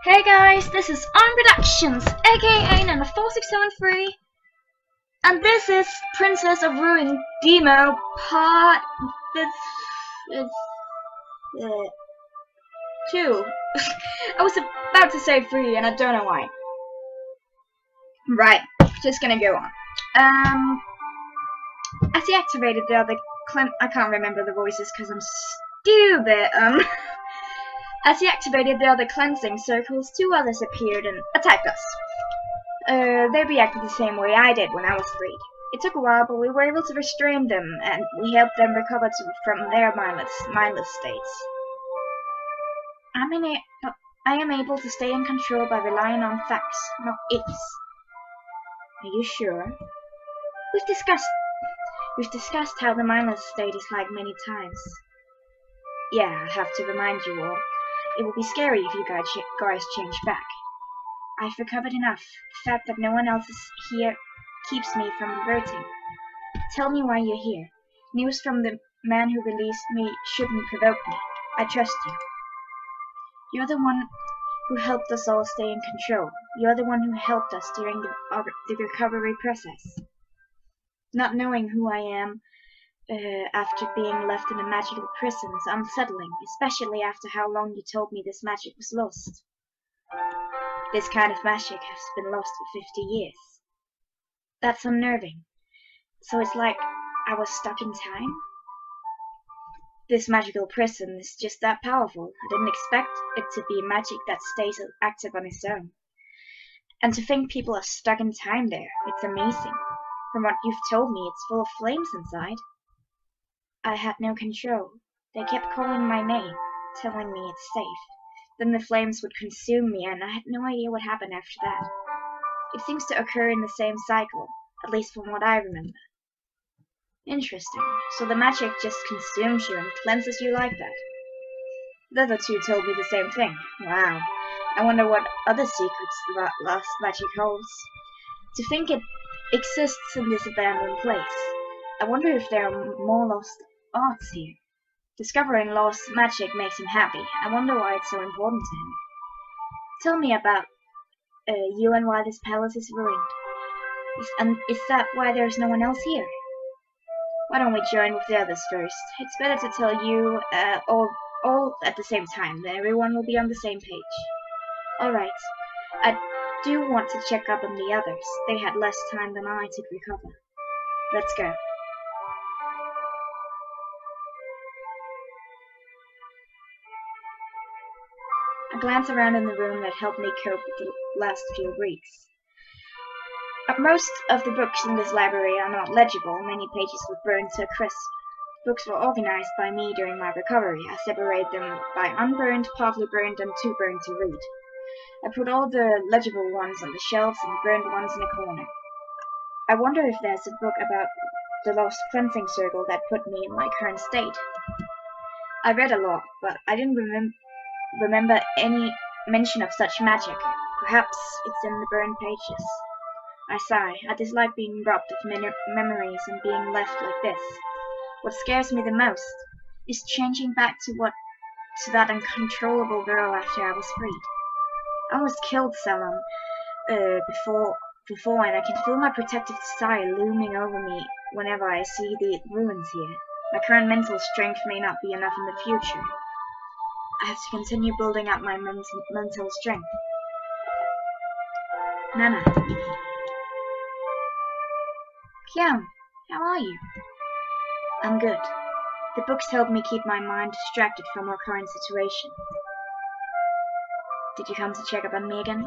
Hey guys, this is On Productions, aka Nana4673, and this is Princess of Ruin Demo Part 2. I was about to say 3 and I don't know why. Right, just gonna go on. As he activated the other I can't remember the voices because I'm stupid. As he activated the other cleansing circles, 2 others appeared and attacked us. They reacted the same way I did when I was freed. It took a while, but we were able to restrain them, and we helped them recover from their mindless states. I am able to stay in control by relying on facts, not ifs. Are you sure? We've discussed how the mindless state is like many times. Yeah, I have to remind you all. It will be scary if you guys change back. I've recovered enough. The fact that no one else is here keeps me from reverting. Tell me why you're here. News from the man who released me shouldn't provoke me. I trust you. You're the one who helped us all stay in control. You're the one who helped us during the recovery process. Not knowing who I am after being left in a magical prison is unsettling, especially after how long you told me this magic was lost. This kind of magic has been lost for 50 years. That's unnerving. So it's like I was stuck in time? This magical prison is just that powerful. I didn't expect it to be magic that stays active on its own. And to think people are stuck in time there, it's amazing. From what you've told me, it's full of flames inside. I had no control. They kept calling my name, telling me it's safe. Then the flames would consume me, and I had no idea what happened after that. It seems to occur in the same cycle, at least from what I remember. Interesting. So the magic just consumes you and cleanses you like that. The other 2 told me the same thing. Wow. I wonder what other secrets that lost magic holds. To think it exists in this abandoned place. I wonder if there are more lost arts here. Discovering lost magic makes him happy. I wonder why it's so important to him. Tell me about you and why this palace is ruined. Is that why there's no one else here? Why don't we join with the others first? It's better to tell you all at the same time, then everyone will be on the same page. Alright. I do want to check up on the others. They had less time than I to recover. Let's go. I glance around in the room that helped me cope with the last few weeks. Most of the books in this library are not legible. Many pages were burned to a crisp. Books were organized by me during my recovery. I separated them by unburned, partly burned, and too burned to read. I put all the legible ones on the shelves and burned ones in a corner. I wonder if there's a book about the lost cleansing circle that put me in my current state. I read a lot, but I didn't remember any mention of such magic. Perhaps it's in the burned pages. I sigh. I dislike being robbed of memories and being left like this. What scares me the most is changing back to that uncontrollable girl after I was freed. I almost killed someone before, and I can feel my protective desire looming over me whenever I see the ruins here. My current mental strength may not be enough in the future. I have to continue building up my mental strength. Nana. Kian, how are you? I'm good. The books help me keep my mind distracted from our current situation. Did you come to check up on me again?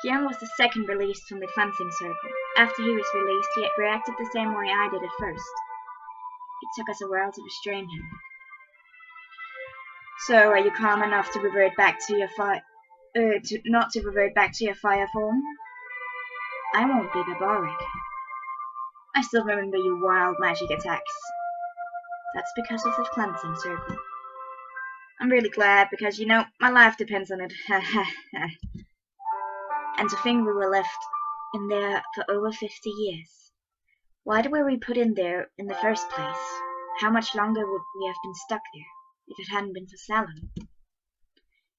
Kian was the second released from the cleansing circle. After he was released, he reacted the same way I did at first. It took us a while to restrain him. So, are you calm enough to revert back to your not to revert back to your fire form? I won't be barbaric. I still remember your wild magic attacks. That's because of the cleansing circle. I'm really glad because, you know, my life depends on it. And to think we were left in there for over 50 years. Why were we put in there in the first place? How much longer would we have been stuck there if it hadn't been for Salem?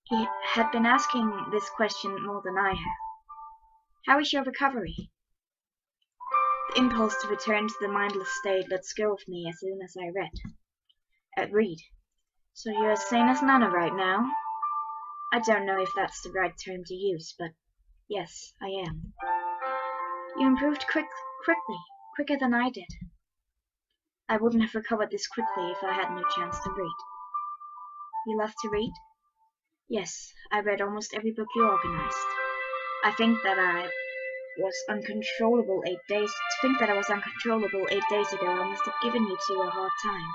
He had been asking this question more than I had. How is your recovery? The impulse to return to the mindless state let go of me as soon as I read. So you're as sane as Nana right now? I don't know if that's the right term to use, but yes, I am. You improved quickly, quicker than I did. I wouldn't have recovered this quickly if I had no chance to read. You love to read? Yes, I read almost every book you organized. I think that I was uncontrollable 8 days. To think that I was uncontrollable 8 days ago, I must have given you two a hard time.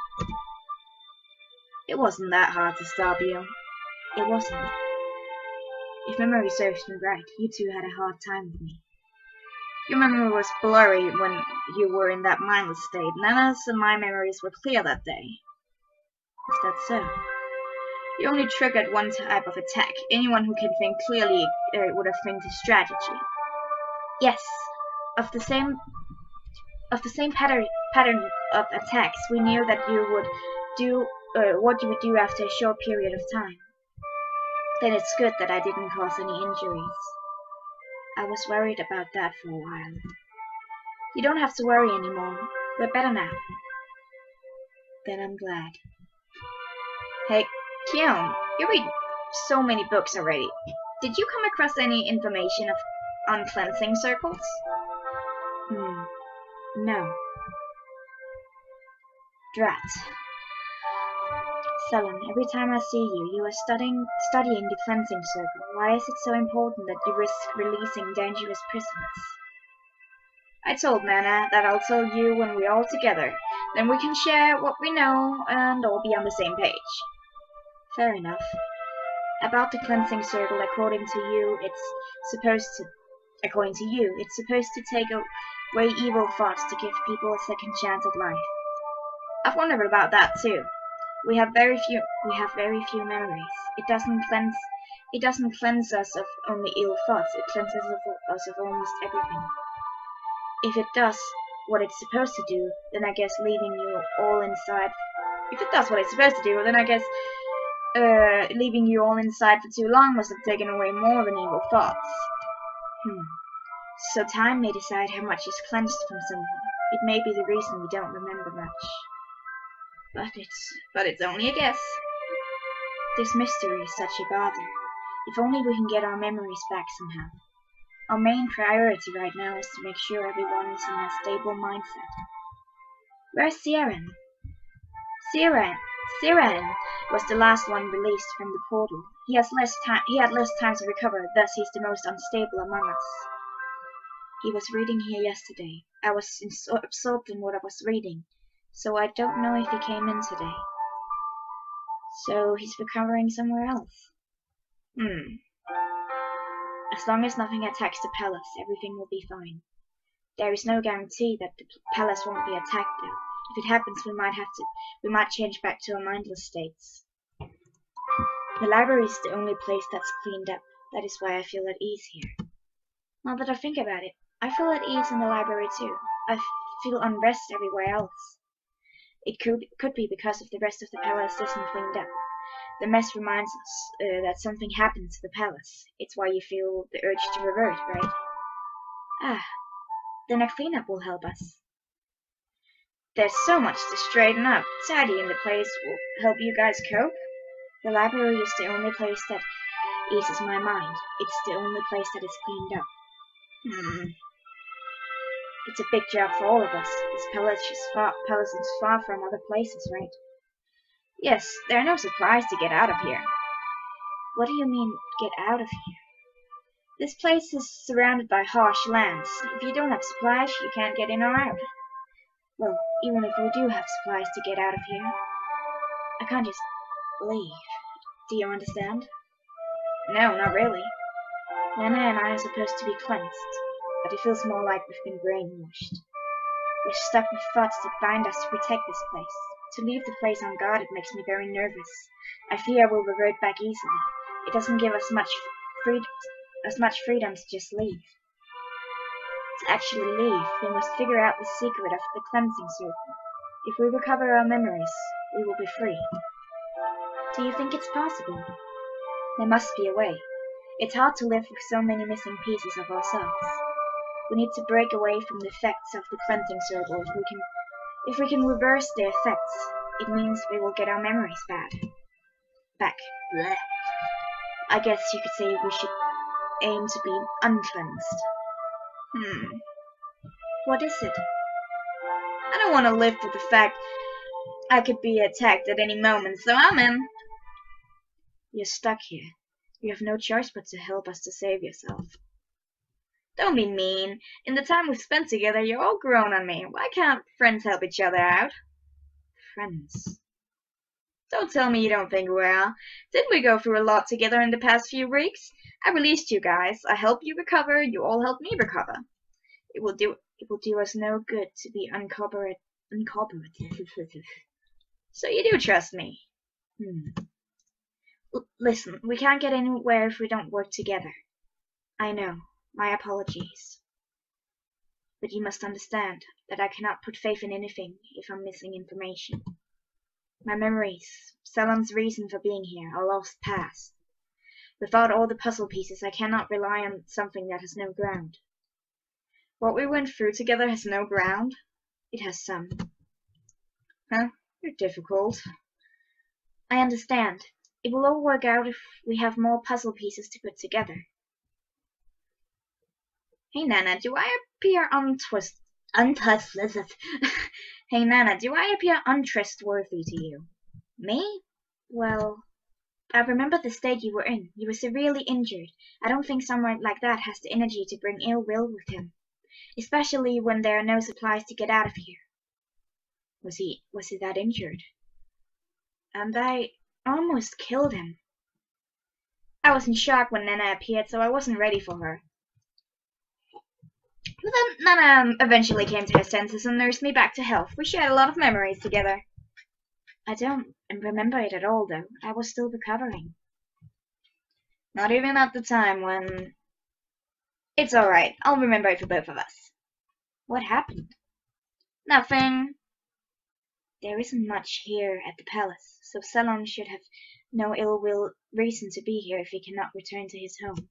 It wasn't that hard to stop you. It wasn't. If memory serves me right, you two had a hard time with me. Your memory was blurry when you were in that mindless state. Nana's and my memories were clear that day. Is that so? You only triggered one type of attack. Anyone who can think clearly would have think a strategy. Yes, of the same pattern of attacks, we knew that you would do what you would do after a short period of time. Then it's good that I didn't cause any injuries. I was worried about that for a while. You don't have to worry anymore. We're better now. Then I'm glad. Hey, Kion, you read so many books already. Did you come across any information on cleansing circles? No. Drat. Selen, every time I see you, you are studying the cleansing circle. Why is it so important that you risk releasing dangerous prisoners? I told Nana that I'll tell you when we're all together. Then we can share what we know and all be on the same page. Fair enough. About the cleansing circle, according to you, it's supposed to take away evil thoughts to give people a second chance at life. I've wondered about that too. We have very few memories. It doesn't cleanse us of only ill thoughts. It cleanses us of almost everything. If it does what it's supposed to do, then I guess leaving you all inside. If it does what it's supposed to do, then I guess leaving you all inside for too long must have taken away more than evil thoughts. So time may decide how much is cleansed from someone. It may be the reason we don't remember much. But it's only a guess. This mystery is such a bother. If only we can get our memories back somehow. Our main priority right now is to make sure everyone is in a stable mindset. Where's Siren? Siren was the last one released from the portal. He had less time to recover, thus he's the most unstable among us. He was reading here yesterday. I was absorbed in what I was reading, so I don't know if he came in today. So he's recovering somewhere else. As long as nothing attacks the palace, everything will be fine. There is no guarantee that the palace won't be attacked though. If it happens, we might change back to our mindless states. The library is the only place that's cleaned up. That is why I feel at ease here. Now that I think about it, I feel at ease in the library too. I feel unrest everywhere else. It could be because of the rest of the palace isn't cleaned up. The mess reminds us that something happened to the palace. It's why you feel the urge to revert, right? Then a cleanup will help us. There's so much to straighten up. Tidying the place will help you guys cope. The library is the only place that eases my mind. It's the only place that is cleaned up. It's a big job for all of us. This palace is far from other places, right? Yes, there are no supplies to get out of here. What do you mean, get out of here? This place is surrounded by harsh lands. If you don't have supplies, you can't get in or out. Well, even if we do have supplies to get out of here, I can't just leave. Do you understand? No, not really. Nana and I are supposed to be cleansed, but it feels more like we've been brainwashed. We're stuck with thoughts that bind us to protect this place. To leave the place unguarded makes me very nervous. I fear I will revert back easily. It doesn't give us much freedom to just leave. To actually leave, we must figure out the secret of the cleansing circle. If we recover our memories, we will be free. Do you think it's possible? There must be a way. It's hard to live with so many missing pieces of ourselves. We need to break away from the effects of the cleansing circle. If we can reverse the effects, it means we will get our memories back. Blech. I guess you could say we should aim to be uncleansed. What is it? I don't want to live with the fact I could be attacked at any moment, so I'm in. You're stuck here. You have no choice but to help us to save yourself. Don't be mean. In the time we've spent together, you're all grown on me. Why can't friends help each other out? Friends. Don't tell me you don't think we are. Didn't we go through a lot together in the past few weeks? I released you guys. I helped you recover. You all helped me recover. It will do us no good to be uncooperative. So you do trust me? Listen, we can't get anywhere if we don't work together. I know. My apologies. But you must understand that I cannot put faith in anything if I'm missing information. My memories, Salon's reason for being here, are lost past. Without all the puzzle pieces, I cannot rely on something that has no ground. What we went through together has no ground? It has some. Huh? You're difficult. I understand. It will all work out if we have more puzzle pieces to put together. Hey Nana, do I appear Hey Nana, do I appear untrustworthy to you? Me? Well, I remember the state you were in. You were severely injured. I don't think someone like that has the energy to bring ill will with him, especially when there are no supplies to get out of here. Was he that injured? And I almost killed him. I was in shock when Nana appeared, so I wasn't ready for her. But then Nana eventually came to her senses and nursed me back to health. We shared a lot of memories together. I don't remember it at all, though. I was still recovering. Not even at the time when... It's alright. I'll remember it for both of us. What happened? Nothing. There isn't much here at the palace, so Salon should have no ill-will reason to be here if he cannot return to his home.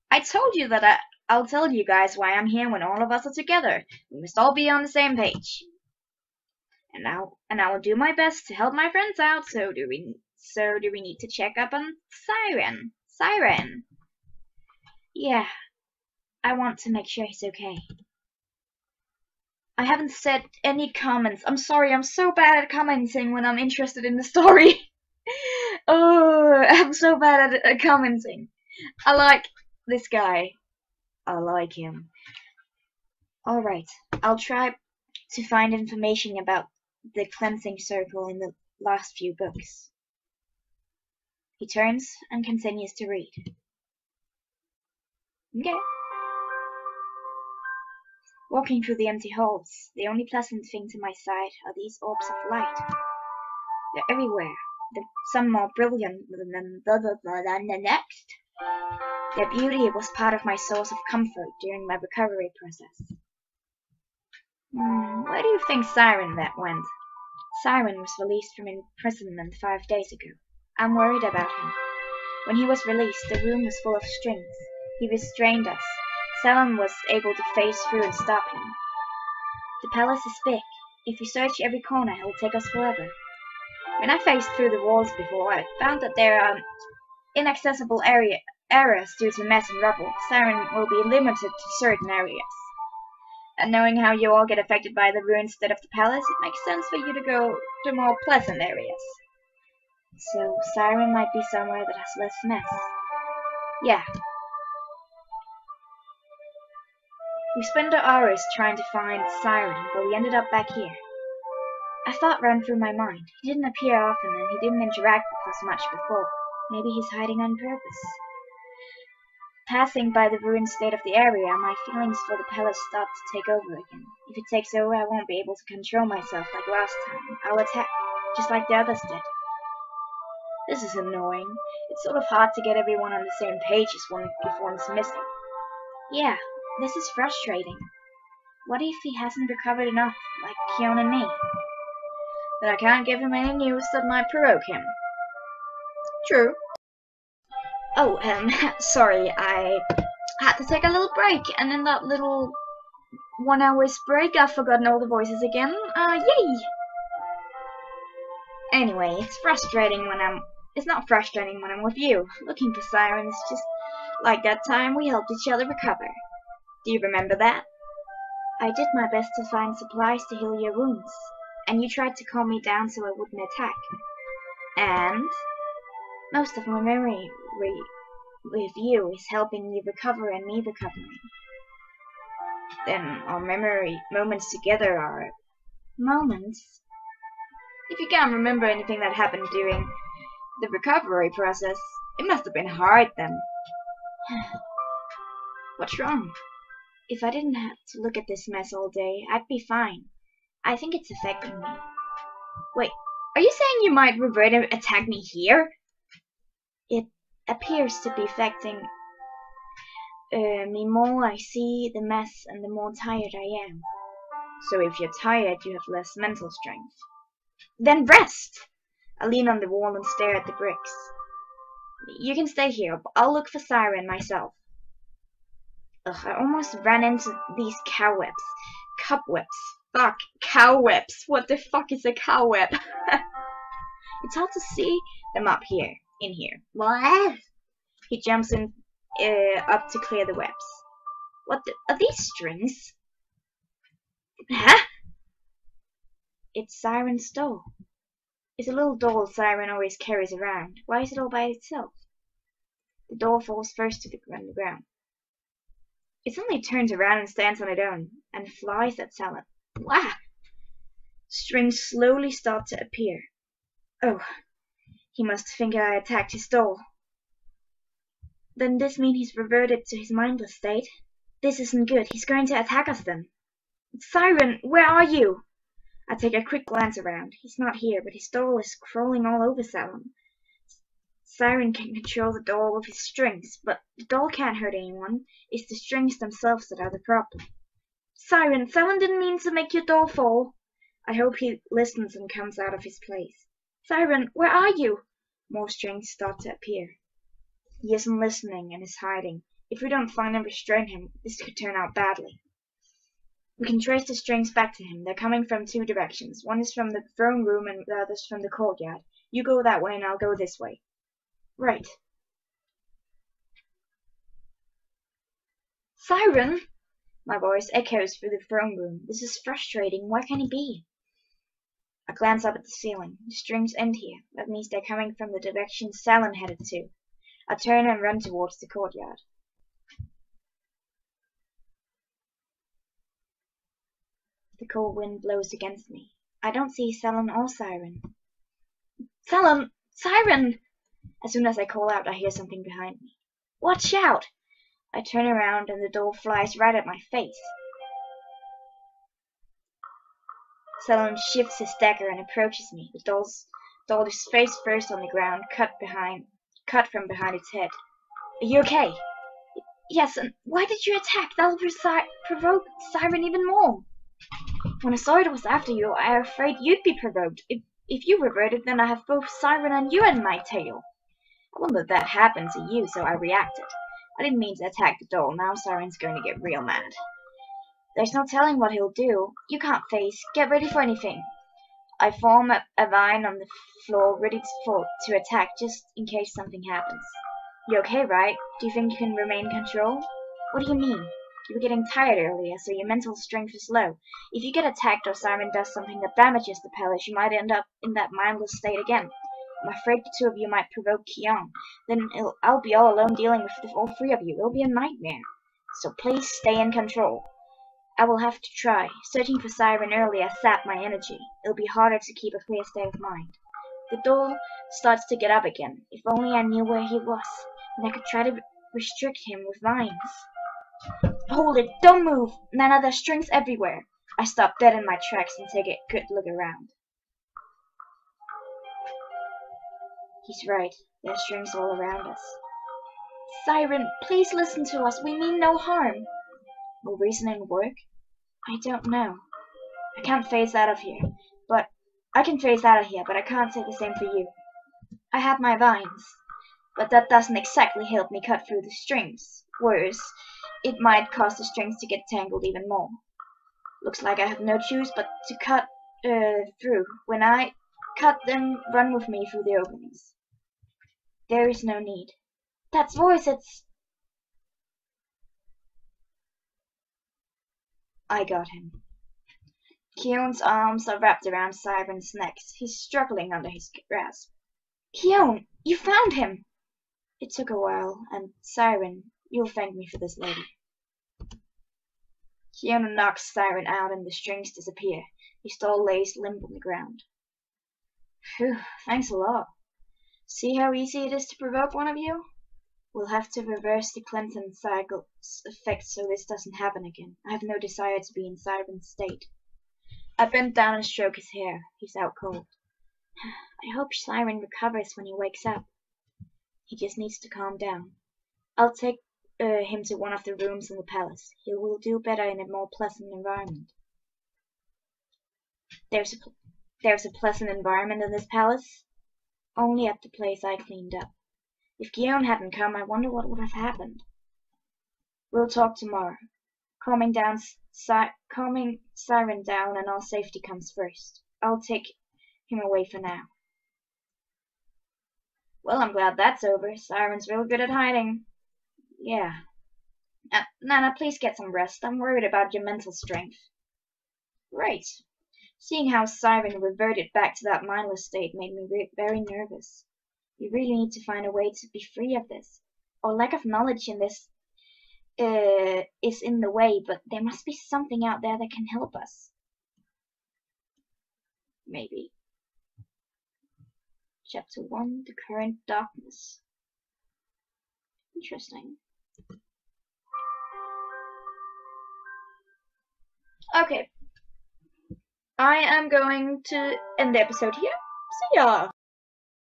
I told you that I'll tell you guys why I'm here when all of us are together. We must all be on the same page. And I will do my best to help my friends out. So do we need to check up on Siren? Siren. Yeah. I want to make sure he's okay. I haven't said any comments. I'm sorry, I'm so bad at commenting when I'm interested in the story. Oh, I'm so bad at commenting. I like this guy. I like him. Alright, I'll try to find information about the cleansing circle in the last few books. He turns and continues to read. Okay. Walking through the empty halls, the only pleasant thing to my sight are these orbs of light. They're everywhere, some more brilliant than the next. Their beauty was part of my source of comfort during my recovery process. Where do you think Siren went? Siren was released from imprisonment 5 days ago. I'm worried about him. When he was released, the room was full of strings. He restrained us. Salon was able to phase through and stop him. The palace is big. If we search every corner, it will take us forever. When I phased through the walls before, I found that there are inaccessible areas due to mess and rubble. Siren will be limited to certain areas. And knowing how you all get affected by the ruins instead of the palace, it makes sense for you to go to more pleasant areas. So Siren might be somewhere that has less mess. Yeah. We spent our hours trying to find Siren, but we ended up back here. A thought ran through my mind. He didn't appear often, and he didn't interact with us much before. Maybe he's hiding on purpose. Passing by the ruined state of the area, my feelings for the palace start to take over again. If it takes over, I won't be able to control myself like last time. I'll attack, just like the others did. This is annoying. It's sort of hard to get everyone on the same page if one's missing. Yeah, this is frustrating. What if he hasn't recovered enough, like Kion and me? Then I can't give him any news that might provoke him. True. Oh, sorry, I had to take a little break, and in that little 1 hour's break, I've forgotten all the voices again. Yay! Anyway, it's not frustrating when I'm with you. Looking for Siren is just like that time we helped each other recover. Do you remember that? I did my best to find supplies to heal your wounds, and you tried to calm me down so I wouldn't attack. And most of my memory with you is helping you recover and me recovering. Then our memory moments together are moments. If you can't remember anything that happened during the recovery process, it must have been hard then. What's wrong? If I didn't have to look at this mess all day, I'd be fine. I think it's affecting me. Wait, are you saying you might revert and attack me here? It appears to be affecting me more I see the mess and the more tired I am. So if you're tired, you have less mental strength. Then rest! I lean on the wall and stare at the bricks. You can stay here, but I'll look for Siren myself. Ugh, I almost ran into these cobwebs. Cobwebs. Fuck, cobwebs. What the fuck is a cobweb? It's hard to see them up here, in here. What? He jumps in up to clear the webs. What are these strings? Huh? It's Siren's doll. It's a little doll Siren always carries around. Why is it all by itself? The doll falls first to the ground. It suddenly turns around and stands on its own, and flies at Salad. Wah! Strings slowly start to appear. Oh, he must think I attacked his doll. Then this means he's reverted to his mindless state? This isn't good. He's going to attack us then. Siren, where are you? I take a quick glance around. He's not here, but his doll is crawling all over Salem. Siren can control the doll with his strings, but the doll can't hurt anyone. It's the strings themselves that are the problem. Siren, Salem didn't mean to make your doll fall. I hope he listens and comes out of his place. Siren, where are you? More strings start to appear. He isn't listening and is hiding. If we don't find and restrain him, this could turn out badly. We can trace the strings back to him. They're coming from 2 directions. One is from the throne room and the other's from the courtyard. You go that way and I'll go this way. Right. Siren! My voice echoes through the throne room. This is frustrating. Where can he be? I glance up at the ceiling. The strings end here. That means they're coming from the direction Salon headed to. I turn and run towards the courtyard. The cold wind blows against me. I don't see Salon or Siren. Salon! Siren! As soon as I call out, I hear something behind me. Watch out! I turn around and the doll flies right at my face. Salon shifts his dagger and approaches me. The doll is face first on the ground, cut from behind its head. Are you okay? Yes, and why did you attack? That'll provoke Siren even more. When I saw it was after you, I was afraid you'd be provoked. If you reverted, then I have both Siren and you in my tail. I wouldn't let that happen to you, so I reacted. I didn't mean to attack the doll. Now Siren's going to get real mad. There's no telling what he'll do. You can't face. Get ready for anything. I form a vine on the floor, ready to attack, just in case something happens. You're okay, right? Do you think you can remain in control? What do you mean? You were getting tired earlier, so your mental strength is low. If you get attacked or Siren does something that damages the palace, you might end up in that mindless state again. I'm afraid the 2 of you might provoke Kion. Then I'll be all alone dealing with all 3 of you. It'll be a nightmare. So please stay in control. I will have to try. Searching for Siren earlier sapped my energy. It'll be harder to keep a clear state of mind. The doll starts to get up again. If only I knew where he was, and I could try to restrict him with vines. Hold it! Don't move! Nana, there's strings everywhere. I stop dead in my tracks and take a good look around. He's right. There's strings all around us. Siren, please listen to us. We mean no harm. Will reasoning work? I don't know. I can't phase out of here, but I can phase out of here, but I can't say the same for you. I have my vines, but that doesn't exactly help me cut through the strings. Worse, it might cause the strings to get tangled even more. Looks like I have no choice but to cut through. When I cut them, run with me through the openings. There is no need. That's voice, I got him. Keon's arms are wrapped around Siren's neck. He's struggling under his grasp. Keon, you found him! It took a while, and Siren, you'll thank me for this later. Keon knocks Siren out and the strings disappear. His doll lays limp on the ground. Phew, thanks a lot. See how easy it is to provoke one of you? We'll have to reverse the cleansing cycle's effect so this doesn't happen again. I have no desire to be in Siren's state. I bend down and stroke his hair. He's out cold. I hope Siren recovers when he wakes up. He just needs to calm down. I'll take him to one of the rooms in the palace. He will do better in a more pleasant environment. There's a pleasant environment in this palace? Only at the place I cleaned up. If Guillaume hadn't come, I wonder what would have happened. We'll talk tomorrow. Calming Siren down and all safety comes first. I'll take him away for now. Well, I'm glad that's over. Siren's real good at hiding. Yeah. Nana, please get some rest. I'm worried about your mental strength. Right. Seeing how Siren reverted back to that mindless state made me very nervous. We really need to find a way to be free of this. Our lack of knowledge in this is in the way, but there must be something out there that can help us. Maybe. Chapter 1, The Current Darkness. Interesting. Okay. I am going to end the episode here. See ya!